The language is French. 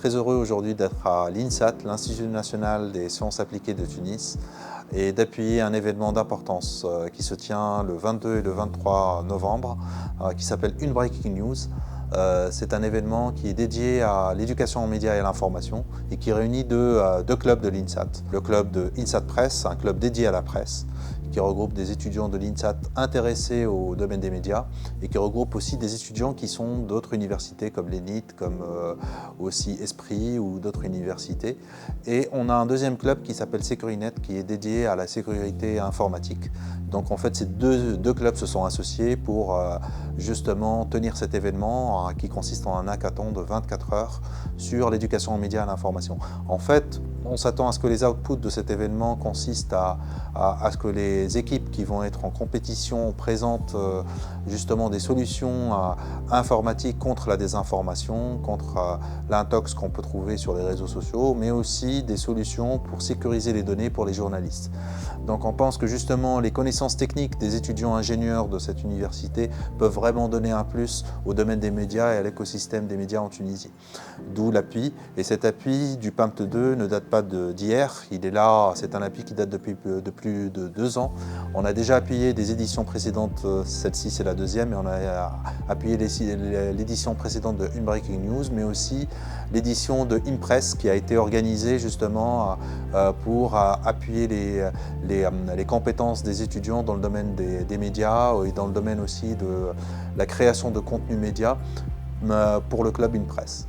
très heureux aujourd'hui d'être à l'INSAT, l'Institut national des sciences appliquées de Tunis, et d'appuyer un événement d'importance qui se tient le 22 et le 23 novembre, qui s'appelle Une Breaking News. C'est un événement qui est dédié à l'éducation aux médias et à l'information et qui réunit deux clubs de l'INSAT. Le club de INSAT Presse, un club dédié à la presse, qui regroupe des étudiants de l'INSAT intéressés au domaine des médias et qui regroupe aussi des étudiants qui sont d'autres universités comme l'ENIT, comme aussi Esprit ou d'autres universités. Et on a un deuxième club qui s'appelle Securinet qui est dédié à la sécurité informatique. Donc en fait ces deux clubs se sont associés pour justement tenir cet événement qui consiste en un hackathon de 24 heures sur l'éducation aux médias et à l'information. En fait, on s'attend à ce que les outputs de cet événement consistent à ce que les équipes qui vont être en compétition présentent justement des solutions informatiques contre la désinformation, contre l'intox qu'on peut trouver sur les réseaux sociaux, mais aussi des solutions pour sécuriser les données pour les journalistes. Donc on pense que justement les connaissances techniques des étudiants ingénieurs de cette université peuvent vraiment donner un plus au domaine des médias et à l'écosystème des médias en Tunisie. D'où l'appui, et cet appui du PAMT2 ne date pas d'hier, il est là, c'est un appui qui date de plus de 2 ans. On a déjà appuyé des éditions précédentes, celle-ci c'est la deuxième, et on a appuyé l'édition précédente de Une Breaking News, mais aussi l'édition de Impress qui a été organisée justement pour appuyer les compétences des étudiants dans le domaine des médias et dans le domaine aussi de la création de contenu média pour le club Impress.